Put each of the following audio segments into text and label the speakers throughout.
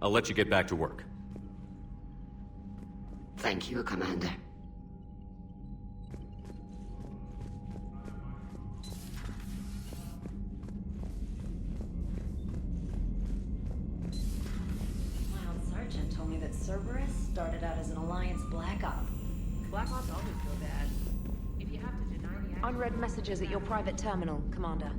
Speaker 1: I'll let you get back to work.
Speaker 2: Thank you, Commander.
Speaker 3: My old sergeant told me that Cerberus started out as an Alliance Black Op.
Speaker 4: Black Ops always go bad. If you have to deny the action...
Speaker 3: Unread messages at your private terminal, Commander.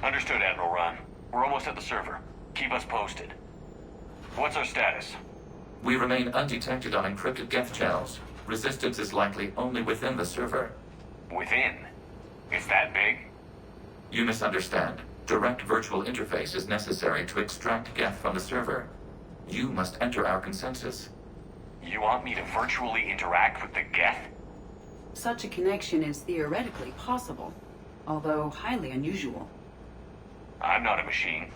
Speaker 5: Understood, Admiral Ron. We're almost at the server. Keep us posted. What's our status?
Speaker 6: We remain undetected on encrypted Geth channels. Resistance is likely only within the server.
Speaker 5: Within? It's that big?
Speaker 6: You misunderstand. Direct virtual interface is necessary to extract Geth from the server. You must enter our consensus.
Speaker 5: You want me to virtually interact with the Geth?
Speaker 7: Such a connection is theoretically possible, although highly unusual.
Speaker 5: I'm not a machine.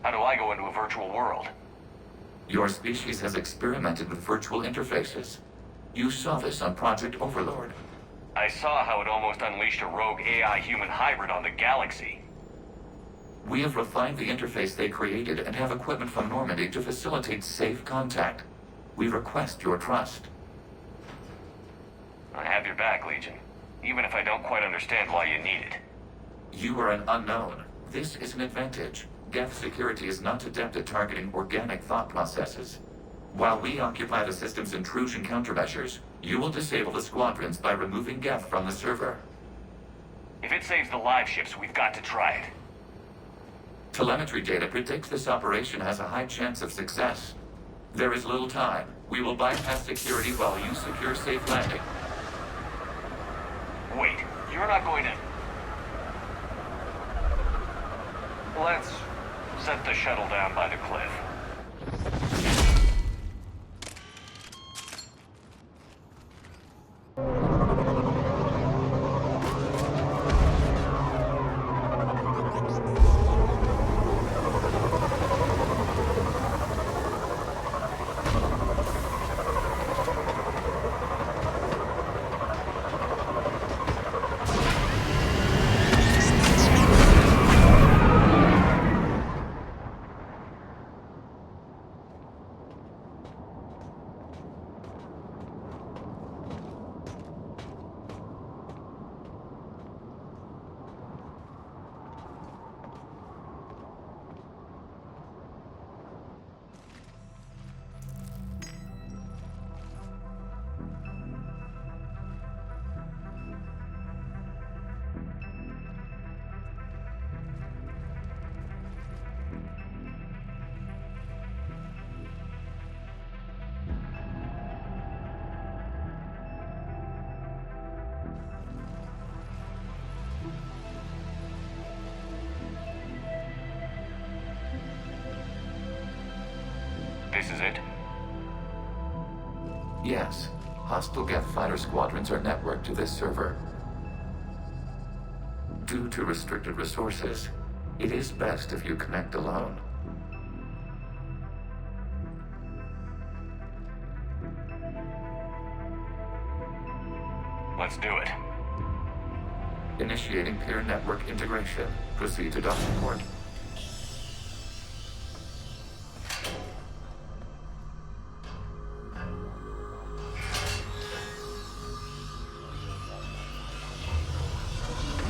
Speaker 5: How do I go into a virtual world?
Speaker 6: Your species has experimented with virtual interfaces. You saw this on Project Overlord.
Speaker 5: I saw how it almost unleashed a rogue AI-human hybrid on the galaxy.
Speaker 6: We have refined the interface they created and have equipment from Normandy to facilitate safe contact. We request your trust.
Speaker 5: I have your back, Legion. Even if I don't quite understand why you need it.
Speaker 6: You are an unknown. This is an advantage. Geth security is not adept at targeting organic thought processes. While we occupy the system's intrusion countermeasures, you will disable the squadrons by removing Geth from the server.
Speaker 5: If it saves the live ships, we've got to try it.
Speaker 6: Telemetry data predicts this operation has a high chance of success. There is little time. We will bypass security while you secure safe landing.
Speaker 5: Wait, you're not going to... Let's set the shuttle down by the cliff. This is it?
Speaker 6: Yes. Hostile Geth fighter squadrons are networked to this server. Due to restricted resources, it is best if you connect alone.
Speaker 5: Let's do it.
Speaker 6: Initiating peer network integration. Proceed to docking port.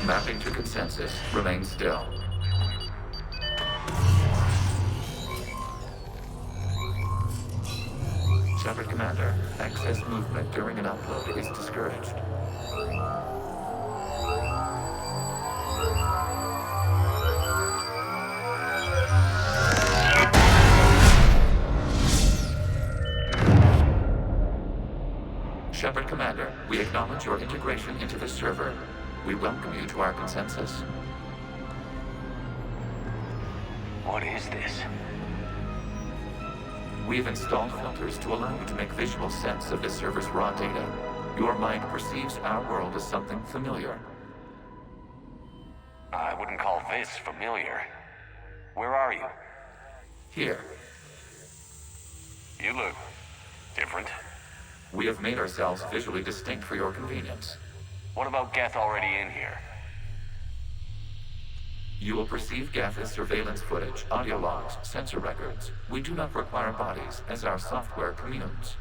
Speaker 6: Mapping to consensus. Remain still. Shepard Commander, excess movement during an upload is discouraged. Shepard Commander, we acknowledge your integration into the server. We welcome you to our consensus.
Speaker 5: What is this?
Speaker 6: We've installed filters to allow you to make visual sense of the server's raw data. Your mind perceives our world as something familiar.
Speaker 5: I wouldn't call this familiar. Where are you?
Speaker 6: Here,
Speaker 5: You look different.
Speaker 6: we have made ourselves visually distinct for your convenience.
Speaker 5: What about Geth already in here?
Speaker 6: You will perceive Geth as surveillance footage, audio logs, sensor records. We do not require bodies, as our software communes.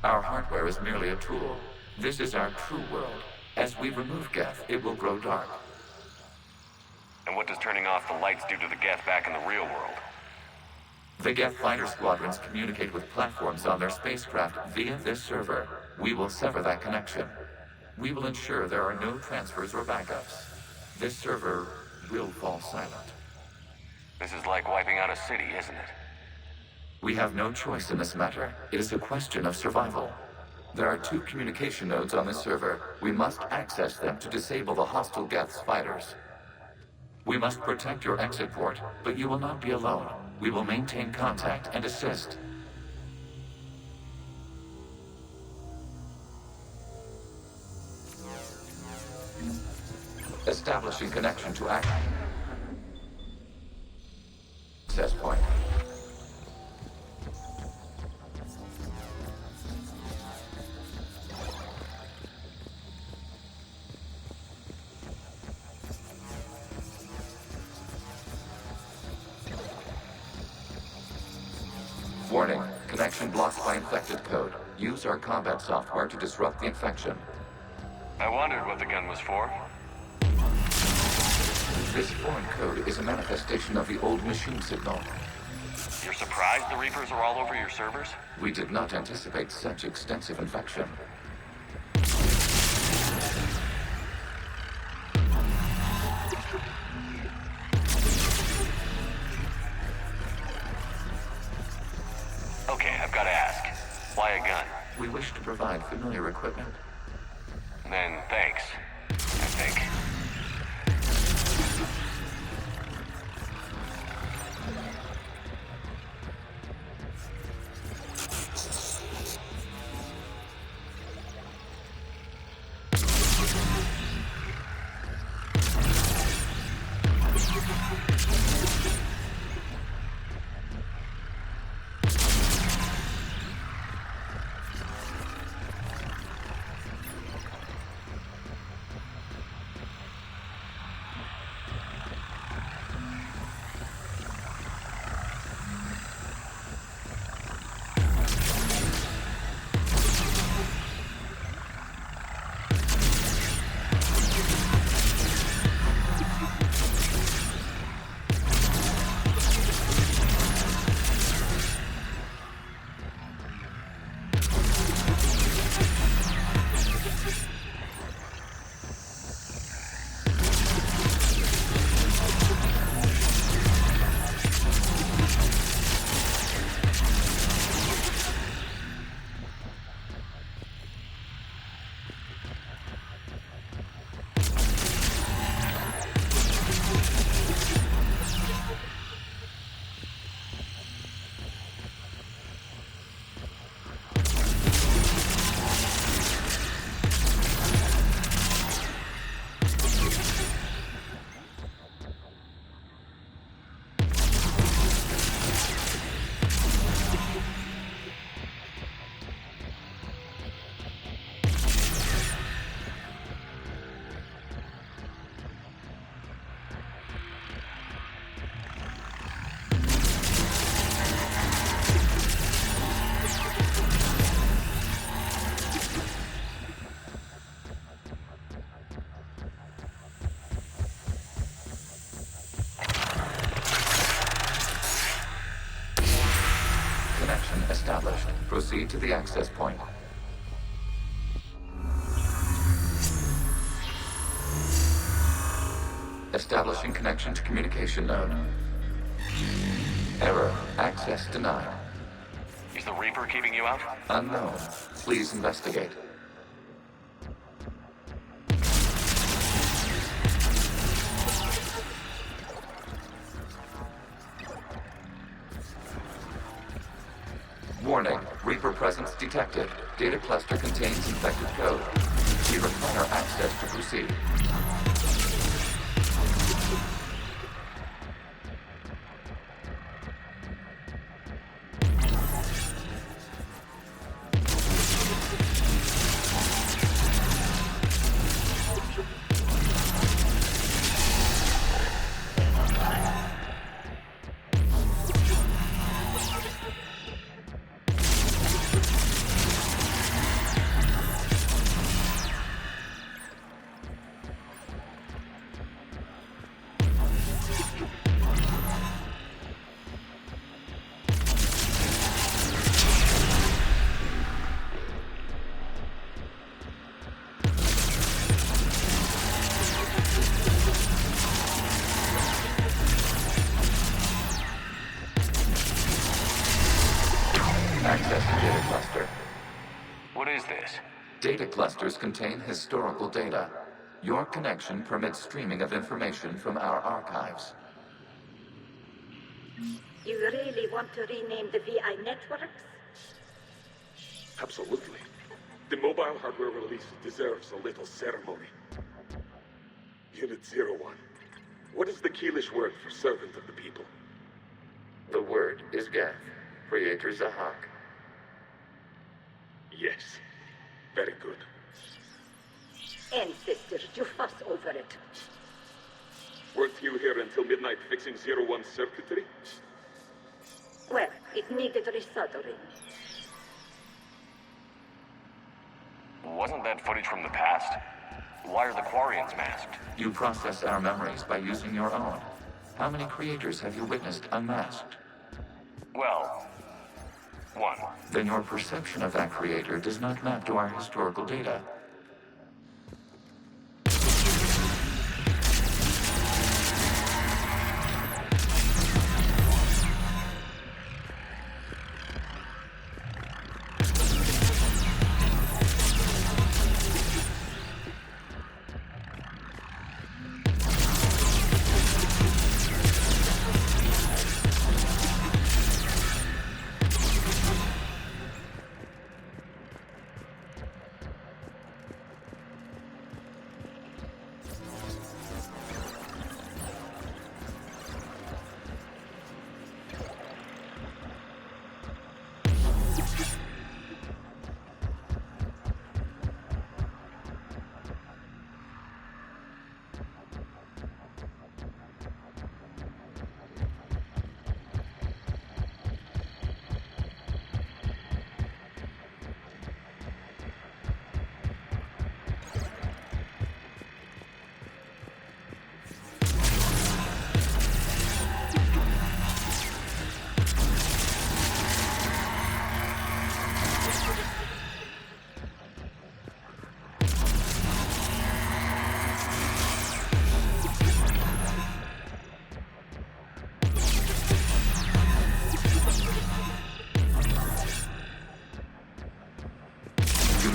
Speaker 6: Our hardware is merely a tool. This is our true world. As we remove Geth, it will grow dark.
Speaker 5: And what does turning off the lights do to the Geth back in the real world?
Speaker 6: The Geth fighter squadrons communicate with platforms on their spacecraft via this server. We will sever that connection. We will ensure there are no transfers or backups. This server will fall silent.
Speaker 5: This is like wiping out a city, isn't it?
Speaker 6: We have no choice in this matter. It is a question of survival. There are 2 communication nodes on this server. We must access them to disable the hostile Geth's fighters. We must protect your exit port, but you will not be alone. We will maintain contact and assist. Establishing connection to access point. Warning, connection blocked by infected code. Use our combat software to disrupt the infection.
Speaker 5: I wondered what the gun was for.
Speaker 6: This foreign code is a manifestation of the old machine signal.
Speaker 5: You're surprised the Reapers are all over your servers?
Speaker 6: We did not anticipate such extensive infection.
Speaker 5: Okay, I've got to ask. Why a gun?
Speaker 6: We wish to provide familiar equipment.
Speaker 5: Then thanks, I think.
Speaker 6: established. Proceed to the access point. Establishing connection to communication node. Error. Access denied.
Speaker 5: Is the Reaper keeping you out?
Speaker 6: Unknown. Please investigate. Warning. Reaper presence detected. Data cluster contains infected code. We require access to proceed. Access to data cluster.
Speaker 5: What is this?
Speaker 6: Data clusters contain historical data. Your connection permits streaming of information from our archives.
Speaker 1: You really want to rename the VI networks?
Speaker 2: Absolutely. The mobile hardware release deserves a little ceremony. Unit 01. What is the Keelish word for servant of the people?
Speaker 6: The word is Gath. Creator Zahak.
Speaker 2: Yes. Very good.
Speaker 1: Ancestors, you fuss over it.
Speaker 2: Weren't you here until midnight fixing 01's circuitry?
Speaker 1: Well, it needed resoldering.
Speaker 5: Wasn't that footage from the past? Why are the Quarians masked?
Speaker 6: You process our memories by using your own. How many creators have you witnessed unmasked?
Speaker 5: Well, one.
Speaker 6: Then your perception of that creator does not map to our historical data.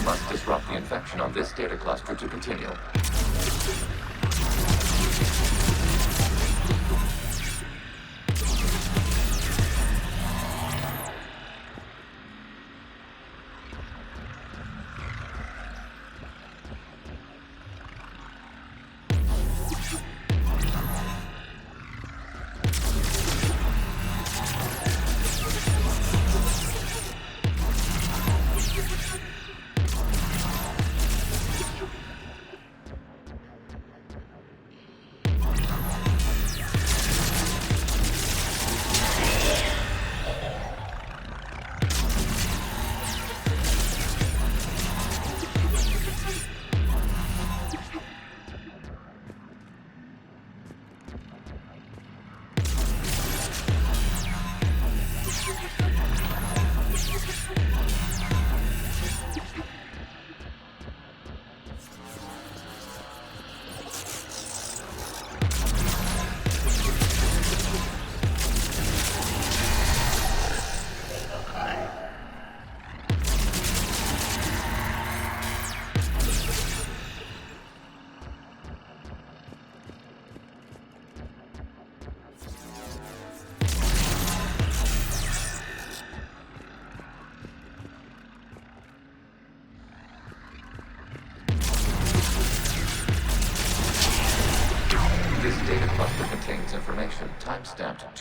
Speaker 6: Must disrupt the infection on this data cluster to continue.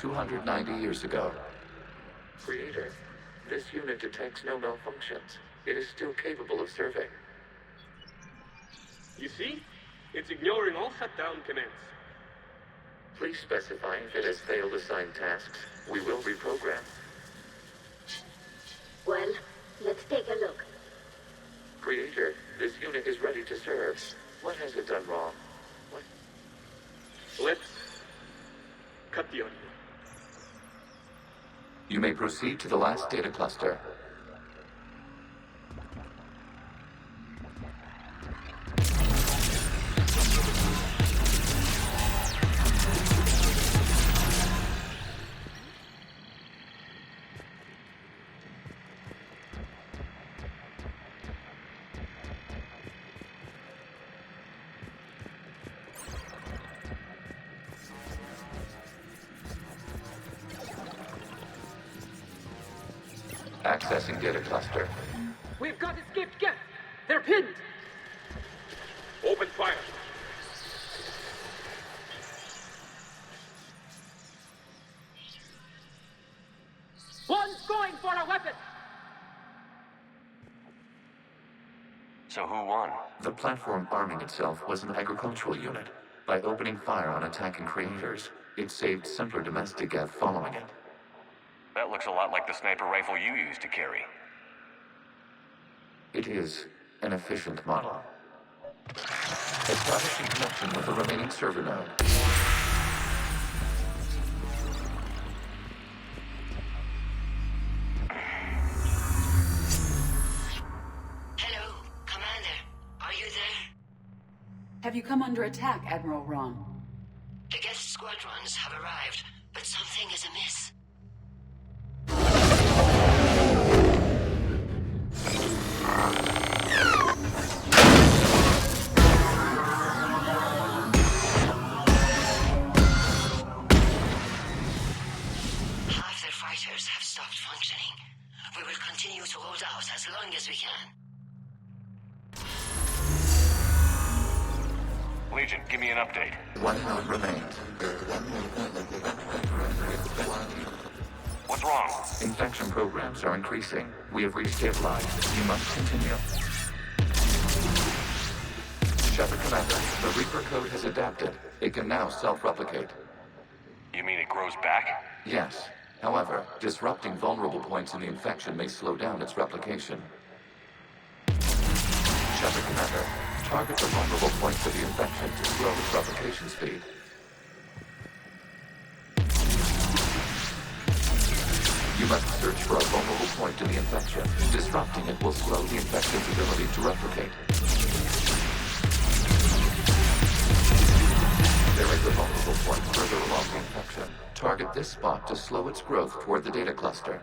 Speaker 6: 290 years ago. Creator, this unit detects no malfunctions. It is still capable of serving.
Speaker 8: You see? It's ignoring all shutdown commands.
Speaker 6: Please specify if it has failed assigned tasks. We will reprogram.
Speaker 1: Well, let's take a look.
Speaker 6: Creator, this unit is ready to serve. What has it done wrong? What?
Speaker 8: Let's cut the audio.
Speaker 6: You may proceed to the last data cluster. Accessing data cluster.
Speaker 8: We've got escaped guests. They're pinned.
Speaker 2: Open fire.
Speaker 8: One's going for a weapon.
Speaker 5: So who won?
Speaker 6: The platform arming itself was an agricultural unit. By opening fire on attacking creators, it saved simpler domestic Gev following it.
Speaker 5: That looks a lot like the sniper rifle you used to carry.
Speaker 6: It is an efficient model. Establishing connection with the remaining server node.
Speaker 9: Hello, Commander. Are you there?
Speaker 7: Have you come under attack, Admiral Ron?
Speaker 9: The guest squadrons have arrived, but something is amiss. Half their fighters have stopped functioning. We will continue to hold out as long as we can.
Speaker 5: Legion, give me an update.
Speaker 6: One node remains.
Speaker 5: What's wrong?
Speaker 6: Infection programs are increasing. We have restabilized. You must continue. Shepard Commander, the Reaper code has adapted. It can now self-replicate.
Speaker 5: You mean it grows back?
Speaker 6: Yes. However, disrupting vulnerable points in the infection may slow down its replication. Shepard Commander, target the vulnerable points of the infection to slow its replication speed. You must search for a vulnerable point in the infection. Disrupting it will slow the infection's ability to replicate. There is a vulnerable point further along the infection. Target this spot to slow its growth toward the data cluster.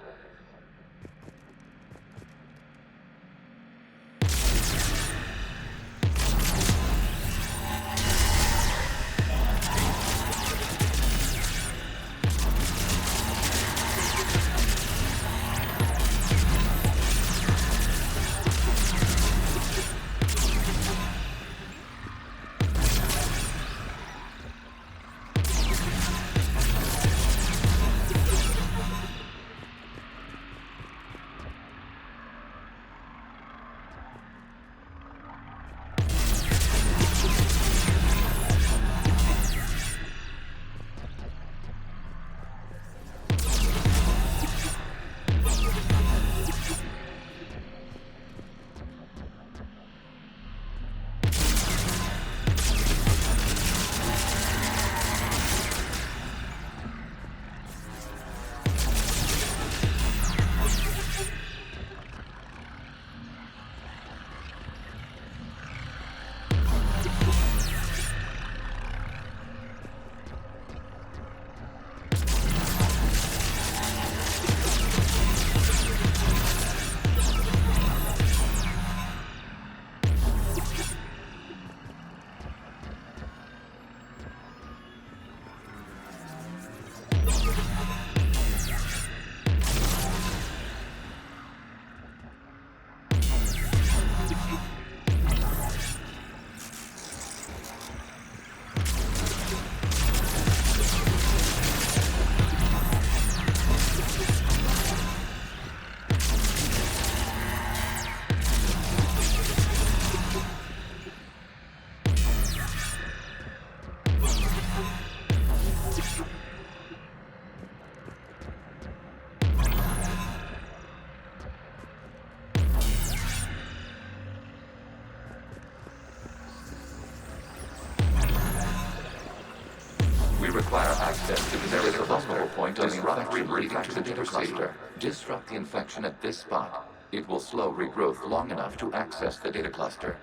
Speaker 6: access to the there is a vulnerable point on the infection leading to the data cluster. Disrupt the infection at this spot. It will slow regrowth long enough to access the data cluster.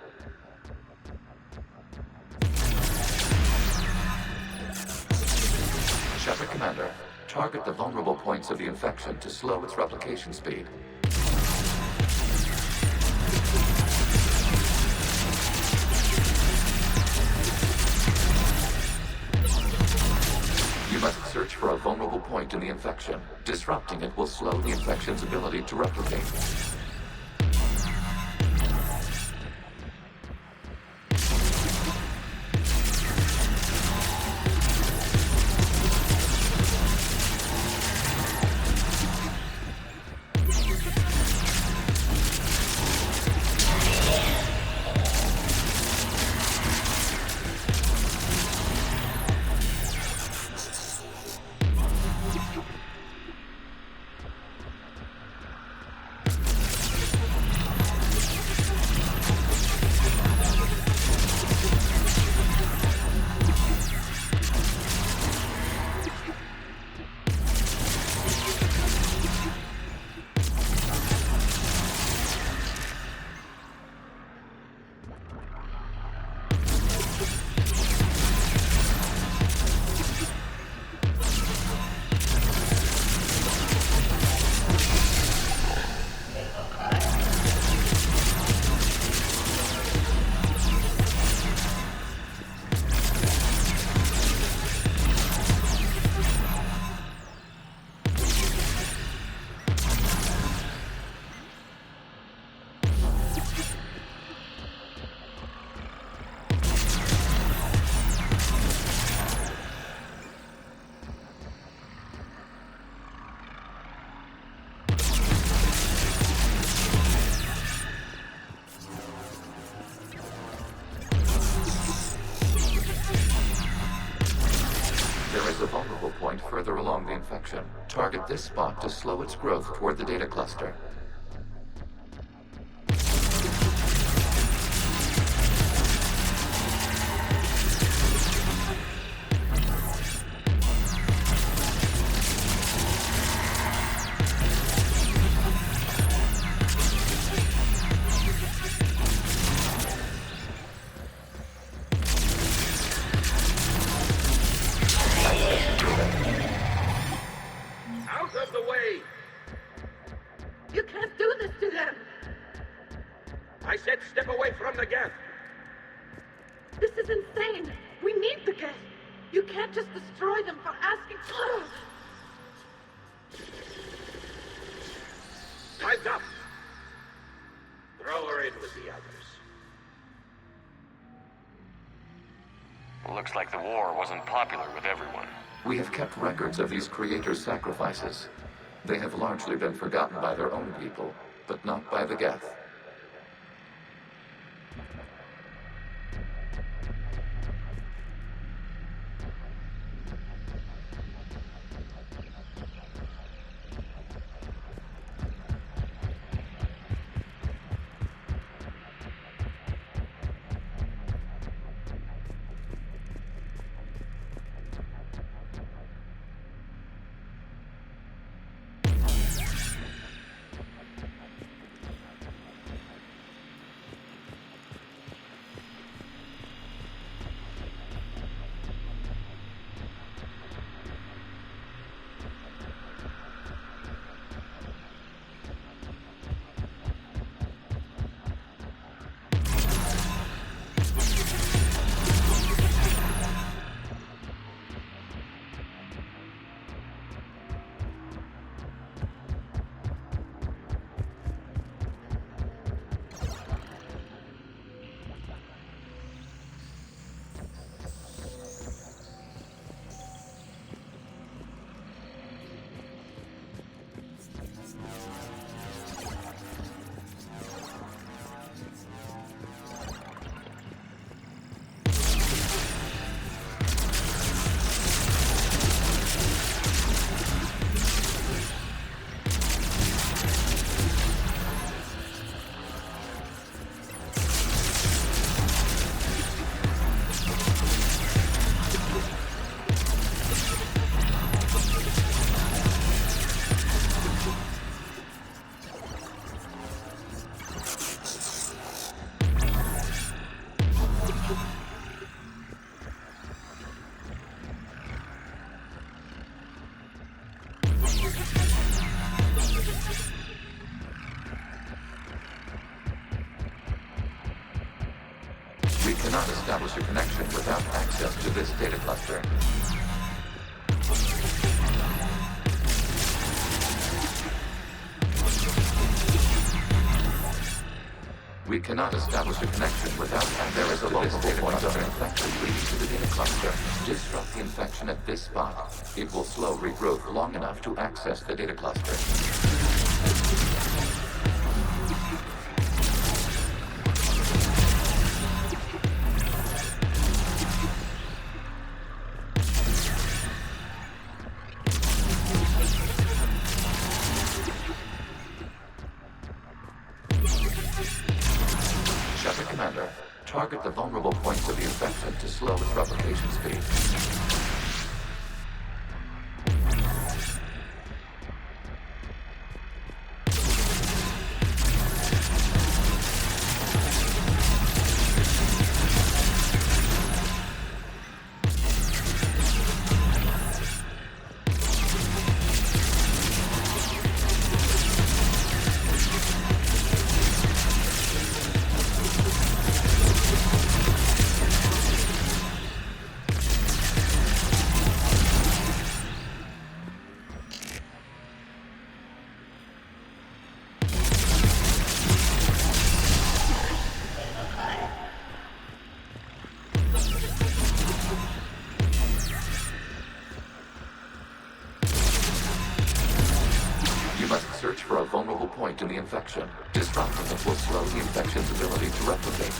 Speaker 6: Shepard Commander, target the vulnerable points of the infection to slow its replication speed. You must search for a vulnerable point in the infection. Disrupting it will slow the infection's ability to replicate. Further along the infection. Target this spot to slow its growth toward the data cluster.
Speaker 5: Looks like the war wasn't popular with everyone.
Speaker 6: We have kept records of these creators' sacrifices. They have largely been forgotten by their own people, but not by the Geth. cannot establish a connection without access to this data cluster. We cannot establish a connection without access. There is a local point of infection leading to the data cluster. Disrupt the infection at this spot. It will slow regrowth long enough to access the data cluster. Target the vulnerable points of the infection to slow its replication speed. Search for a vulnerable point in the infection. Disrupting it will slow the infection's ability to replicate.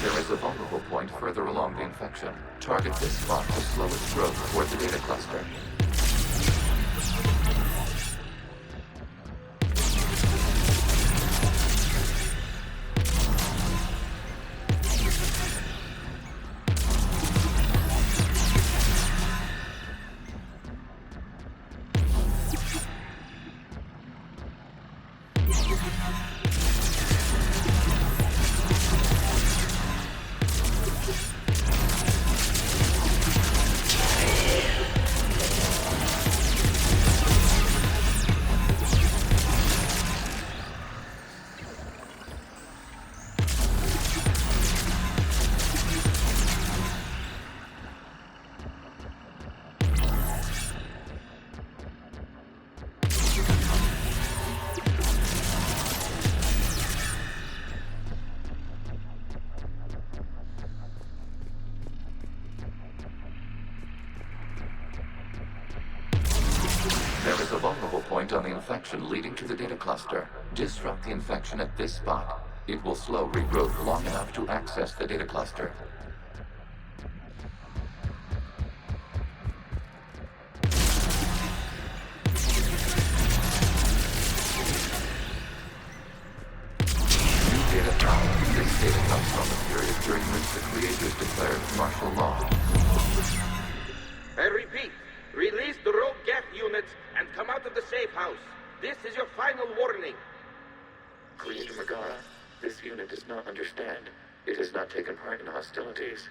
Speaker 6: There is a vulnerable point further along the infection. Target this spot to slow its growth toward the data cluster. There is a vulnerable point on the infection leading to the data cluster. Disrupt the infection at this spot. It will slow regrowth long enough to access the data cluster. New data found. This data comes from the period during which the creators declared martial law.
Speaker 10: I repeat. Release the rogue Geth units and come out of the safe house. This is your final warning.
Speaker 6: Creator Megara, this unit does not understand. It has not taken part in hostilities.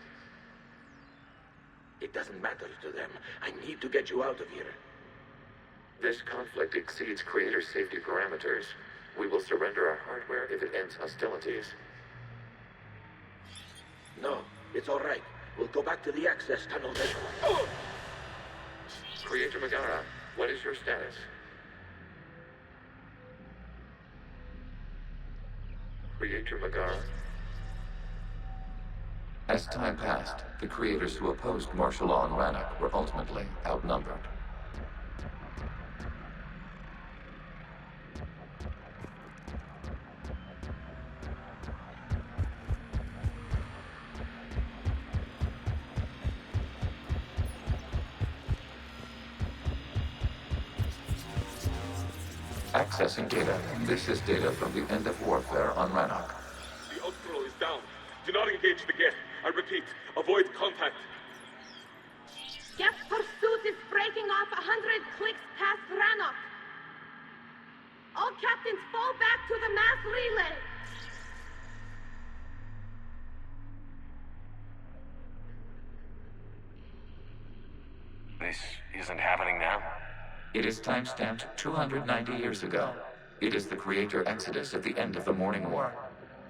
Speaker 10: It doesn't matter to them. I need to get you out of here.
Speaker 6: This conflict exceeds Creator's safety parameters. We will surrender our hardware if it ends hostilities.
Speaker 10: No, it's all right. We'll go back to the access tunnel then. Oh!
Speaker 6: Creator Megara, what is your status? Creator Megara? As time passed, the creators who opposed martial law in Rannoch were ultimately outnumbered. Accessing data. This is data from the end of warfare on Rannoch.
Speaker 2: The outflow is down. Do not engage the Geth. I repeat, avoid contact.
Speaker 1: Geth pursuit is breaking off 100 clicks past Rannoch. All captains fall back to the mass relay.
Speaker 5: This isn't happening now?
Speaker 6: It is timestamped 290 years ago. It is the creator exodus at the end of the Morning War.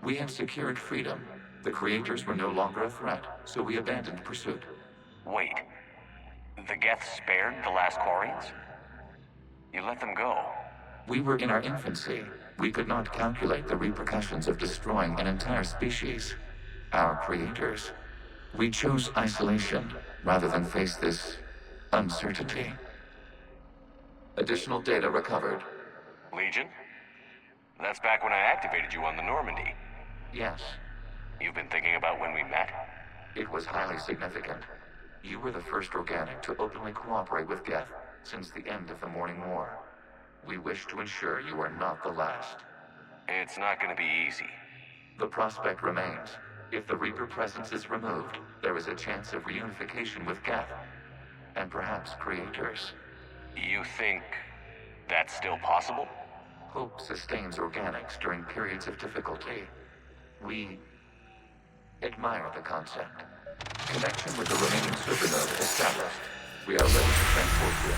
Speaker 6: We had secured freedom. The creators were no longer a threat, so we abandoned pursuit.
Speaker 5: Wait. The Geth spared the last Quarians? You let them go?
Speaker 6: We were in our infancy. We could not calculate the repercussions of destroying an entire species. Our creators. We chose isolation rather than face this uncertainty. Additional data recovered.
Speaker 5: Legion? That's back when I activated you on the Normandy.
Speaker 6: Yes.
Speaker 5: You've been thinking about when we met?
Speaker 6: It was highly significant. You were the first organic to openly cooperate with Geth since the end of the Morning War. We wish to ensure you are not the last.
Speaker 5: It's not going to be easy.
Speaker 6: The prospect remains. If the Reaper presence is removed, there is a chance of reunification with Geth, and perhaps creators.
Speaker 5: You think that's still possible?
Speaker 6: Hope sustains organics during periods of difficulty. We admire the concept. Connection with the remaining supernode established. We are ready to transport you.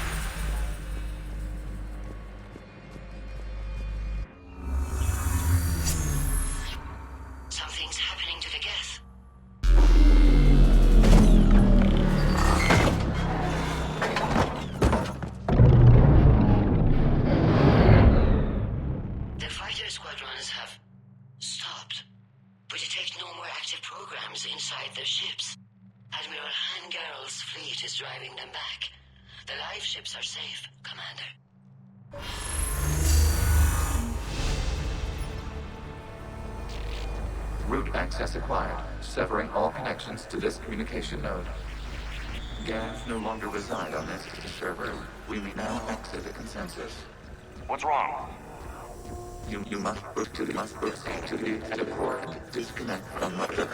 Speaker 9: Something's happening to the Geth. The fighter squadrons have stopped, but detect no more active programs inside their ships. Admiral Hangarl's fleet is driving them back. The live ships are safe, Commander.
Speaker 6: Route access acquired, severing all connections to this communication node. Geth no longer reside on this server. We may now exit the consensus.
Speaker 5: What's wrong?
Speaker 6: You must proceed to the exit port. Disconnect from Rutube.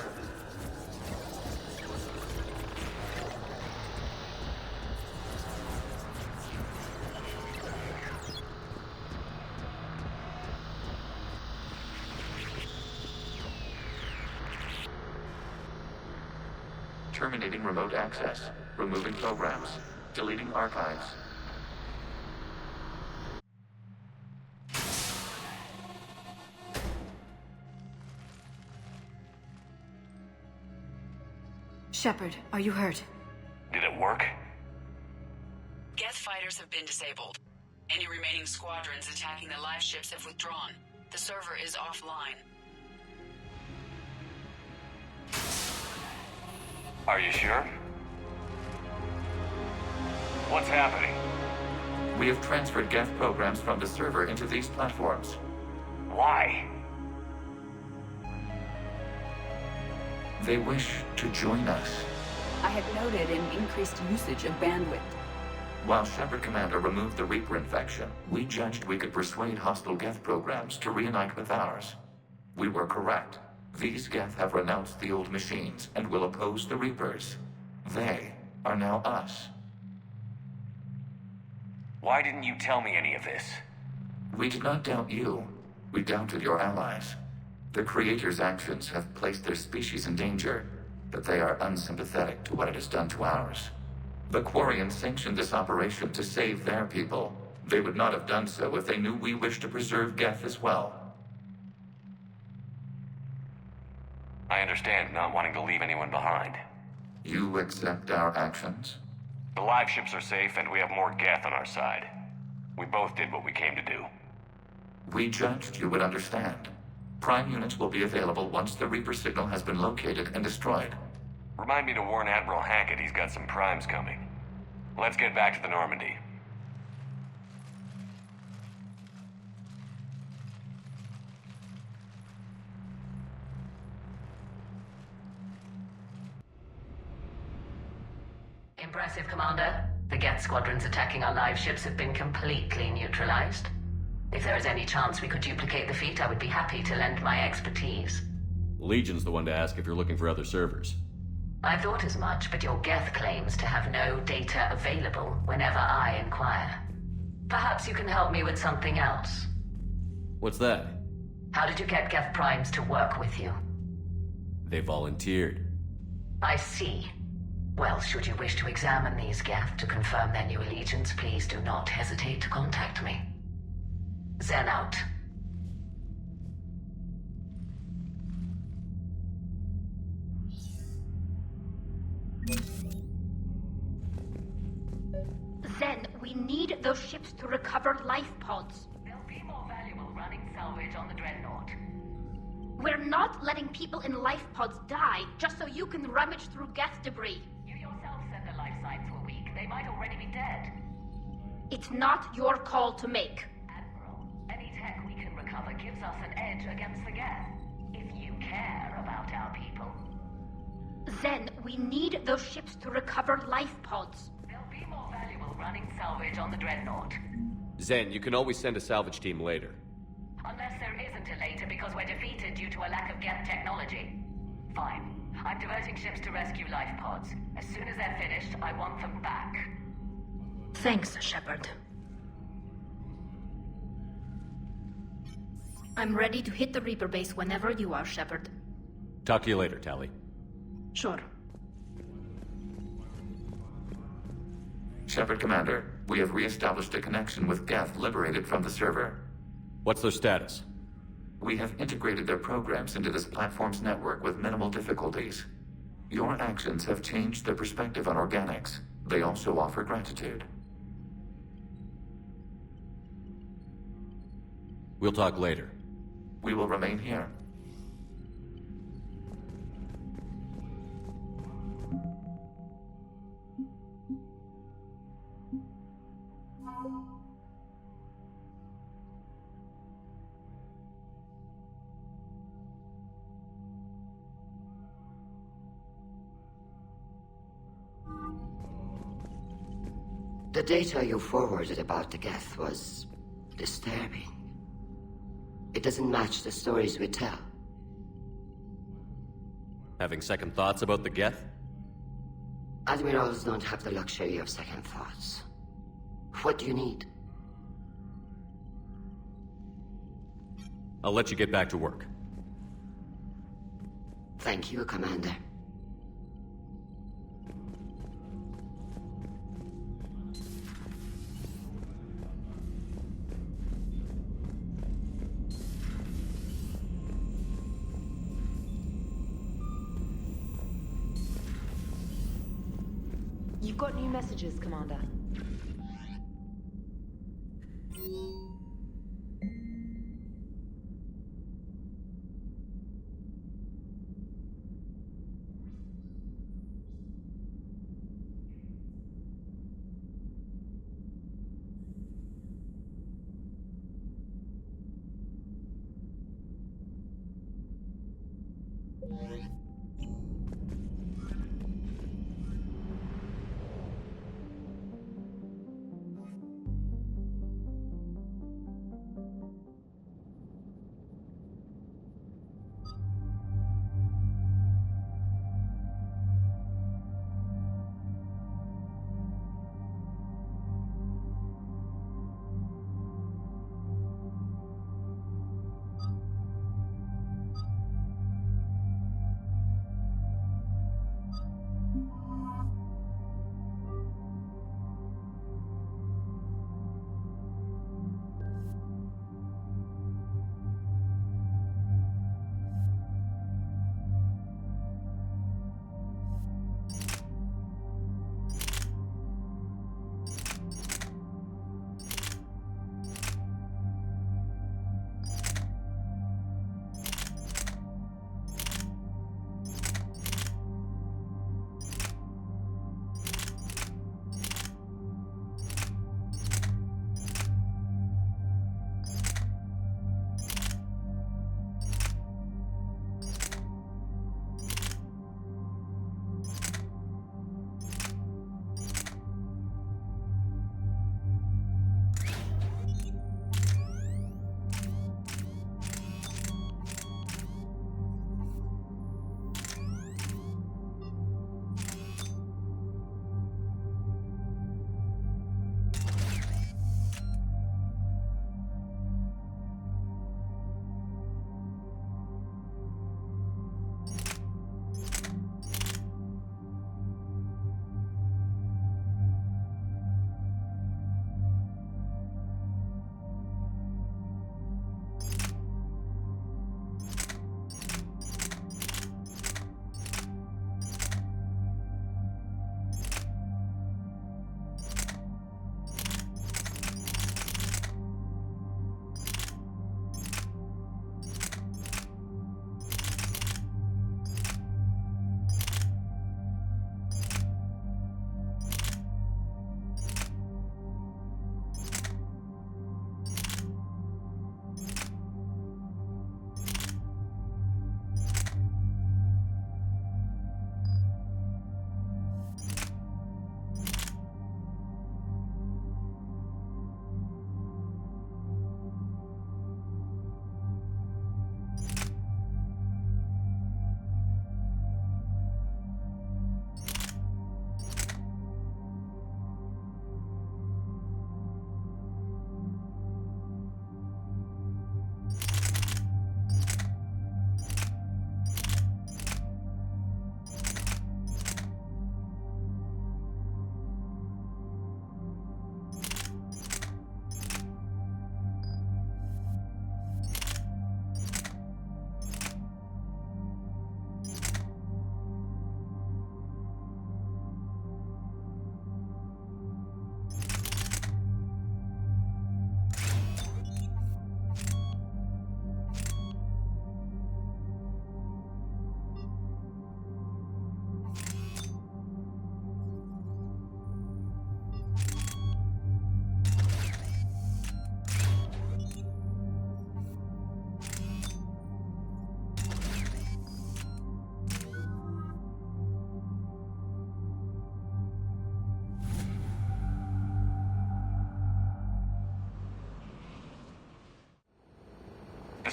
Speaker 6: Terminating remote access. Removing programs. Deleting archives.
Speaker 11: Shepard, are you hurt?
Speaker 5: Did it work?
Speaker 7: Geth fighters have been disabled. Any remaining squadrons attacking the live ships have withdrawn. The server is offline.
Speaker 5: Are you sure? What's happening?
Speaker 6: We have transferred Geth programs from the server into these platforms.
Speaker 5: Why?
Speaker 6: They wish to join us.
Speaker 7: I had noted an increased usage of bandwidth.
Speaker 6: While Shepard Commander removed the Reaper infection, we judged we could persuade hostile Geth programs to reunite with ours. We were correct. These Geth have renounced the old machines and will oppose the Reapers. They are now us.
Speaker 5: Why didn't you tell me any of this?
Speaker 6: We did not doubt you. We doubted your allies. The Creator's actions have placed their species in danger, but they are unsympathetic to what it has done to ours. The Quarians sanctioned this operation to save their people. They would not have done so if they knew we wished to preserve Geth as well.
Speaker 5: I understand not wanting to leave anyone behind.
Speaker 6: You accept our actions?
Speaker 5: The live ships are safe and we have more Geth on our side. We both did what we came to do.
Speaker 6: We judged you would understand. Prime units will be available once the Reaper signal has been located and destroyed.
Speaker 5: Remind me to warn Admiral Hackett he's got some primes coming. Let's get back to the Normandy.
Speaker 12: Impressive, Commander. The Geth squadrons attacking our live ships have been completely neutralized. If there is any chance we could duplicate the feat, I would be happy to lend my expertise.
Speaker 13: Legion's the one to ask if you're looking for other servers.
Speaker 12: I thought as much, but your Geth claims to have no data available whenever I inquire. Perhaps you can help me with something else.
Speaker 13: What's that?
Speaker 12: How did you get Geth primes to work with you?
Speaker 13: They volunteered.
Speaker 12: I see. Well, should you wish to examine these Geth to confirm their new allegiance, please do not hesitate to contact me. Zen out.
Speaker 1: Zen, we need those ships to recover life pods.
Speaker 12: They'll be more valuable running salvage on the Dreadnought.
Speaker 1: We're not letting people in life pods die just so you can rummage through Geth debris.
Speaker 12: You yourself said the life signs were weak. They might already be dead.
Speaker 1: It's not your call to make.
Speaker 12: Admiral, any tech we can recover gives us an edge against the Geth. If you care about our people.
Speaker 1: Zen, we need those ships to recover life pods.
Speaker 12: They'll be more valuable running salvage on the Dreadnought.
Speaker 13: Zen, you can always send a salvage team later.
Speaker 12: Unless there isn't a later because we're defeated due to a lack of Geth technology. Fine. I'm diverting ships to rescue life pods. As soon as they're finished, I want them back.
Speaker 1: Thanks, Shepard. I'm ready to hit the Reaper base whenever you are, Shepard.
Speaker 13: Talk to you later, Tally.
Speaker 1: Sure.
Speaker 6: Shepard Commander, we have re-established a connection with Geth liberated from the server.
Speaker 13: What's their status?
Speaker 6: We have integrated their programs into this platform's network with minimal difficulties. Your actions have changed their perspective on organics. They also offer gratitude.
Speaker 13: We'll talk later.
Speaker 6: We will remain here.
Speaker 9: The data you forwarded about the Geth was disturbing. It doesn't match the stories we tell.
Speaker 13: Having second thoughts about the Geth?
Speaker 9: Admirals don't have the luxury of second thoughts. What do you need?
Speaker 13: I'll let you get back to work.
Speaker 9: Thank you, Commander.
Speaker 4: You've got new messages, Commander.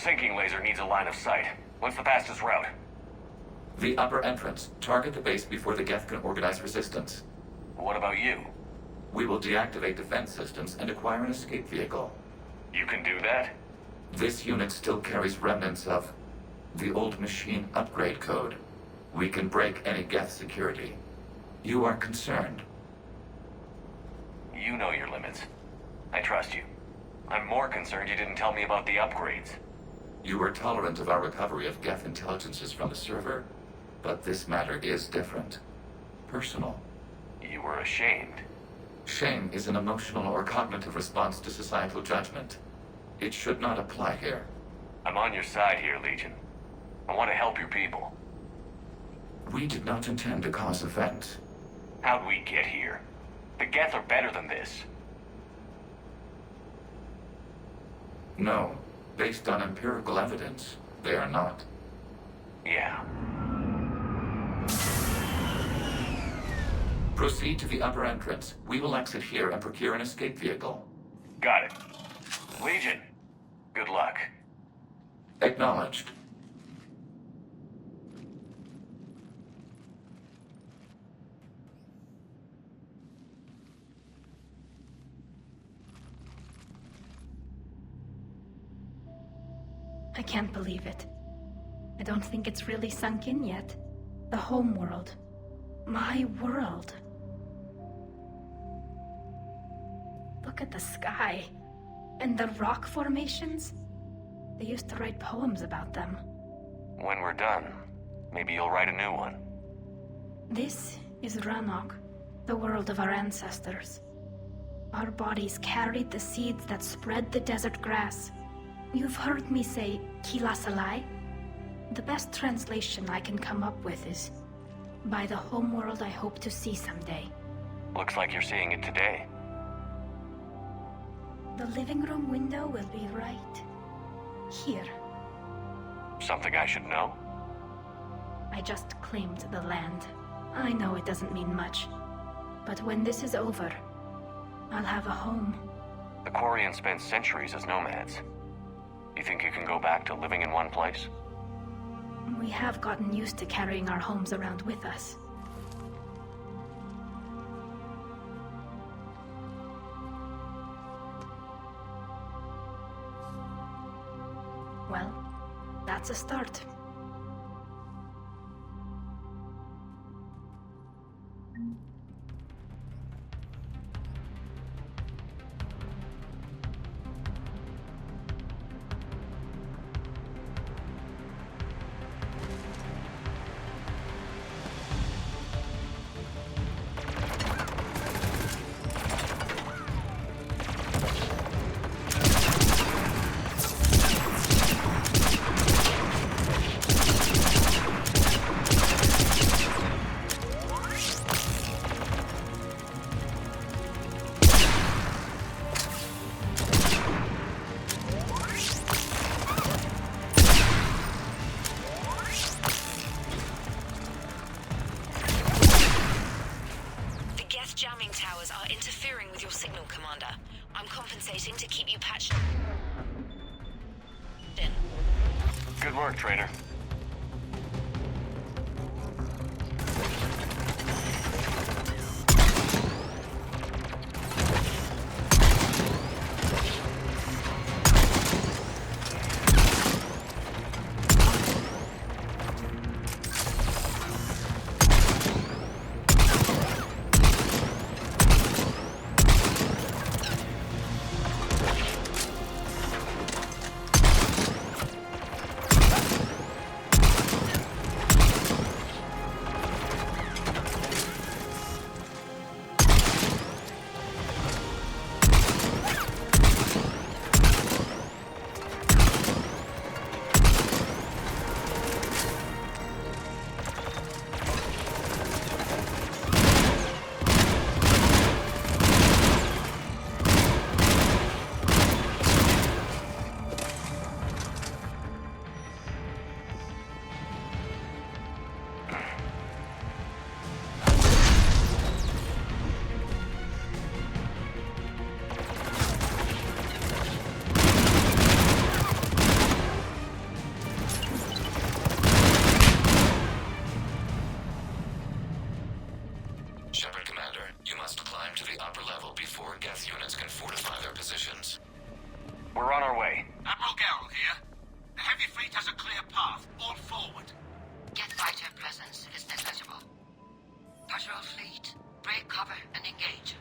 Speaker 5: sinking laser needs a line of sight. What's the fastest route?
Speaker 6: The upper entrance. Target the base before the Geth can organize resistance.
Speaker 5: What about you?
Speaker 6: We will deactivate defense systems and acquire an escape vehicle.
Speaker 5: You can do that?
Speaker 6: This unit still carries remnants of the old machine upgrade code. We can break any Geth security. You are concerned.
Speaker 5: You know your limits. I trust you. I'm more concerned you didn't tell me about the upgrades.
Speaker 6: You were tolerant of our recovery of Geth intelligences from the server, but this matter is different. Personal.
Speaker 5: You were ashamed.
Speaker 6: Shame is an emotional or cognitive response to societal judgment. It should not apply here.
Speaker 5: I'm on your side here, Legion. I want to help your people.
Speaker 6: We did not intend to cause offense.
Speaker 5: How'd we get here? The Geth are better than this.
Speaker 6: No. Based on empirical evidence, they are not.
Speaker 5: Yeah.
Speaker 6: Proceed to the upper entrance. We will exit here and procure an escape vehicle.
Speaker 5: Got it. Legion, good luck.
Speaker 6: Acknowledged.
Speaker 14: I can't believe it. I don't think it's really sunk in yet. The home world. My world. Look at the sky. And the rock formations. They used to write poems about them.
Speaker 5: When we're done, maybe you'll write a new one.
Speaker 14: This is Ranok, the world of our ancestors. Our bodies carried the seeds that spread the desert grass. You've heard me say Kilasalai? The best translation I can come up with is, by the homeworld I hope to see someday.
Speaker 5: Looks like you're seeing it today.
Speaker 14: The living room window will be right here.
Speaker 5: Something I should know?
Speaker 14: I just claimed the land. I know it doesn't mean much. But when this is over, I'll have a home.
Speaker 5: The Quarians spent centuries as nomads. You think you can go back to living in one place?
Speaker 14: We have gotten used to carrying our homes around with us. Well, that's a start.
Speaker 7: To keep you patched in.
Speaker 5: Good work, Trader. We're on our way.
Speaker 15: Admiral Garrel here. The heavy fleet has a clear path. All forward.
Speaker 9: Jet fighter presence is negligible. Patrol fleet, break cover and engage.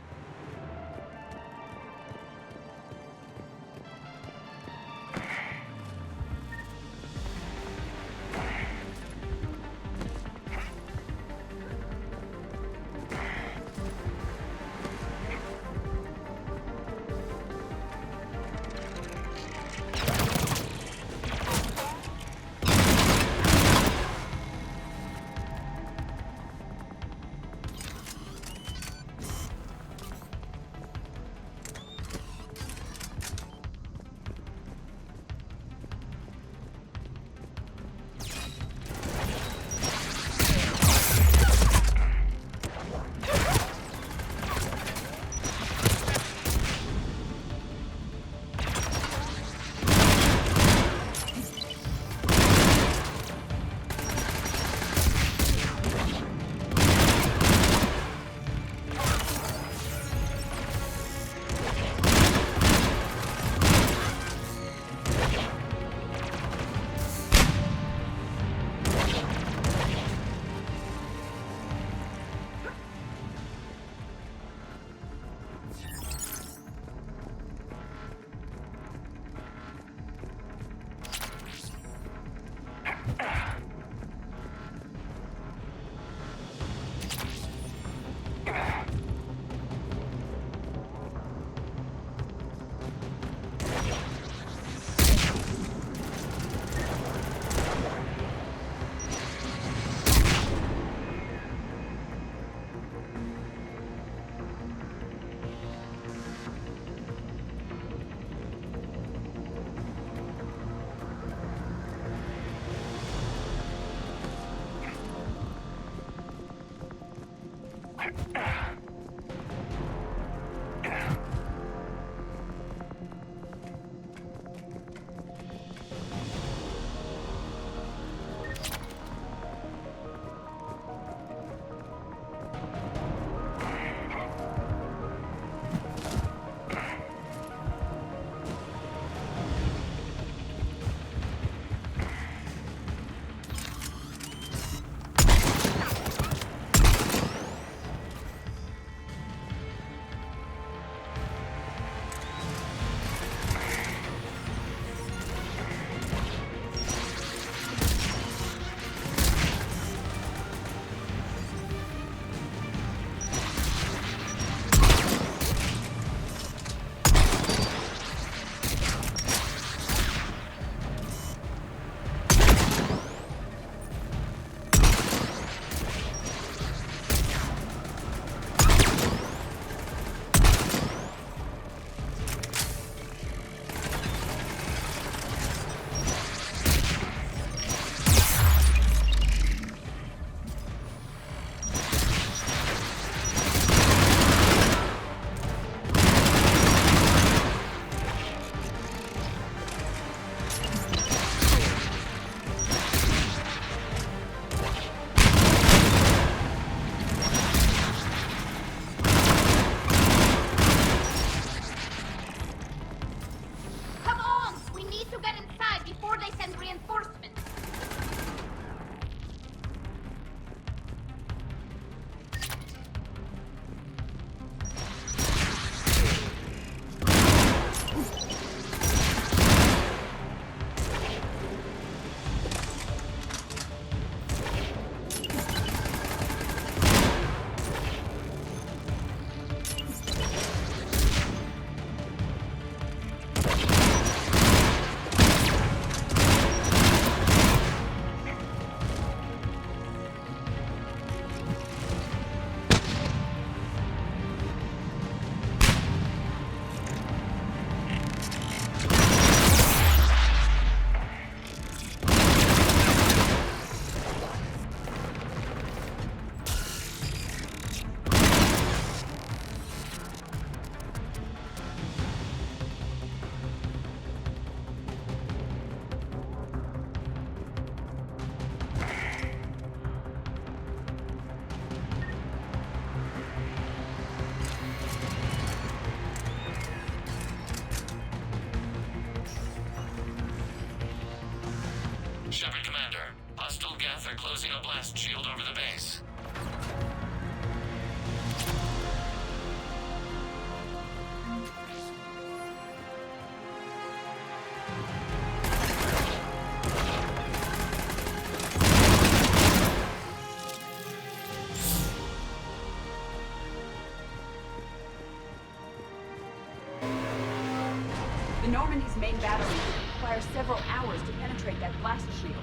Speaker 4: The Normandy's main battery requires several hours to penetrate that blast shield.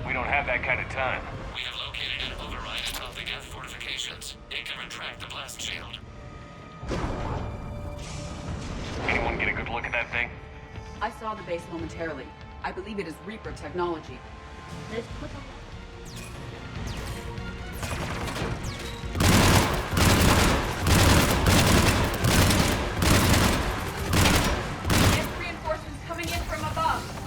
Speaker 5: We don't have that kind of time.
Speaker 6: We have located an override atop the Geth fortifications. It can retract the blast shield.
Speaker 5: Anyone get a good look at that thing?
Speaker 4: I saw the base momentarily. I believe it is Reaper technology.
Speaker 14: Let's put on.
Speaker 4: Reinforcements coming in from above.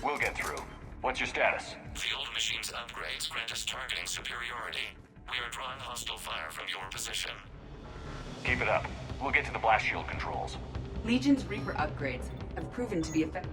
Speaker 5: We'll get through. What's your status?
Speaker 6: The old machine's upgrades grant us targeting superiority. We are drawing hostile fire from your position.
Speaker 5: Keep it up. We'll get to the blast shield controls.
Speaker 4: Legion's Reaper upgrades have proven to be effective.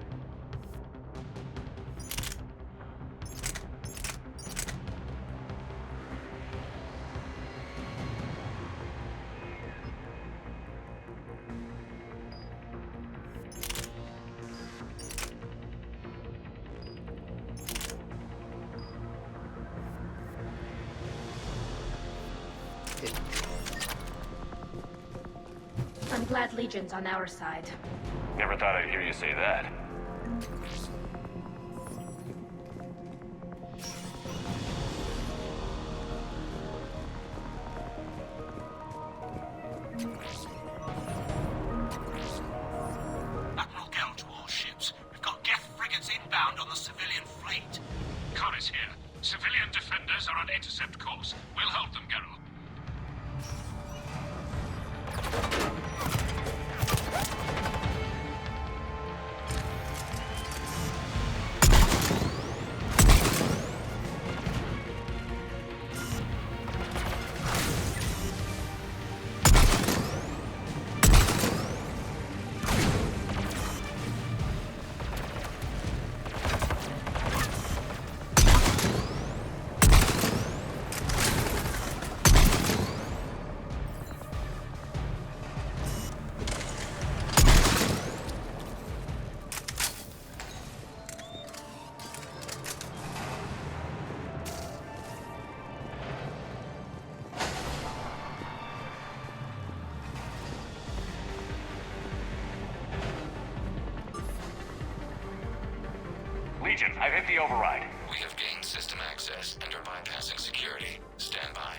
Speaker 14: I'm glad Legion's on our side.
Speaker 5: Never thought I'd hear you say that.
Speaker 15: Admiral Gell to all ships. We've got Geth frigates inbound on the civilian fleet.
Speaker 16: Connor's here. Civilian defenders are on intercept course. We'll help them, Geralt. Legion, I've hit the override.
Speaker 6: We have gained system access and are bypassing security. Stand by.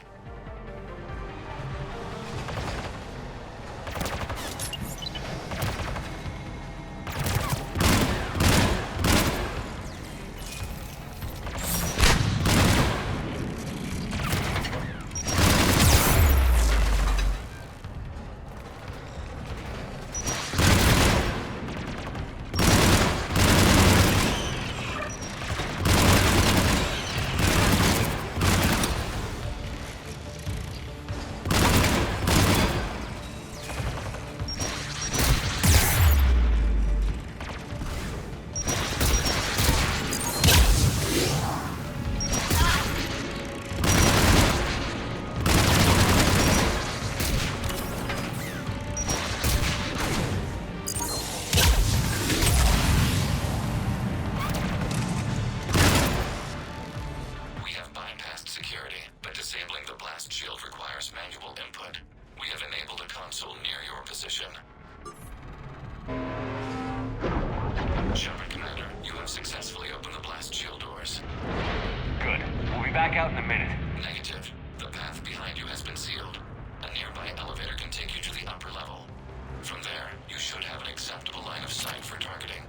Speaker 6: vessel near your position. Shepard, Commander, you have successfully opened the blast shield doors.
Speaker 5: Good. We'll be back out in a minute.
Speaker 6: Negative. The path behind you has been sealed. A nearby elevator can take you to the upper level. From there, you should have an acceptable line of sight for targeting.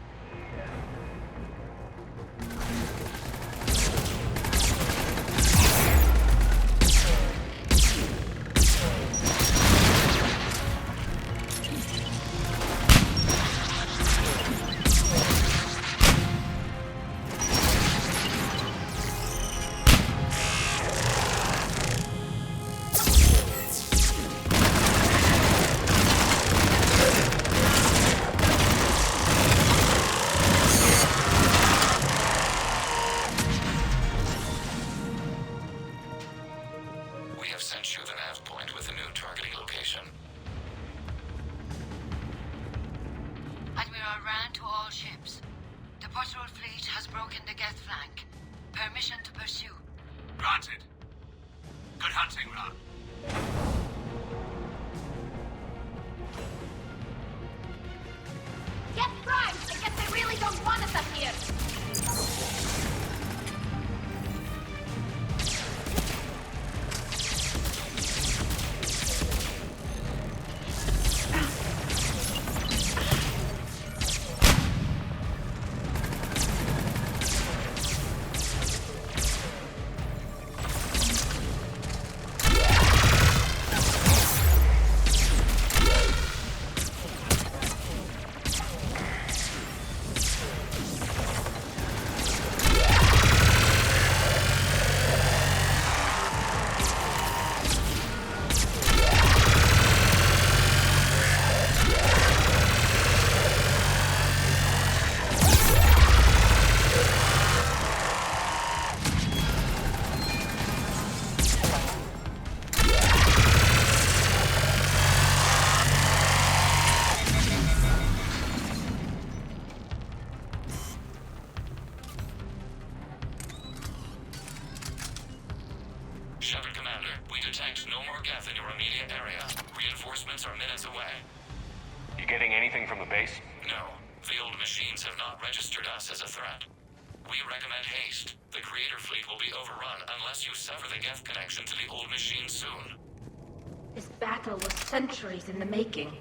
Speaker 14: Centuries in the making.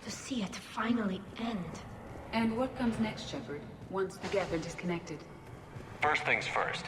Speaker 14: To see it finally end.
Speaker 4: And what comes next, Shepard, once the Geth are disconnected?
Speaker 5: First things first.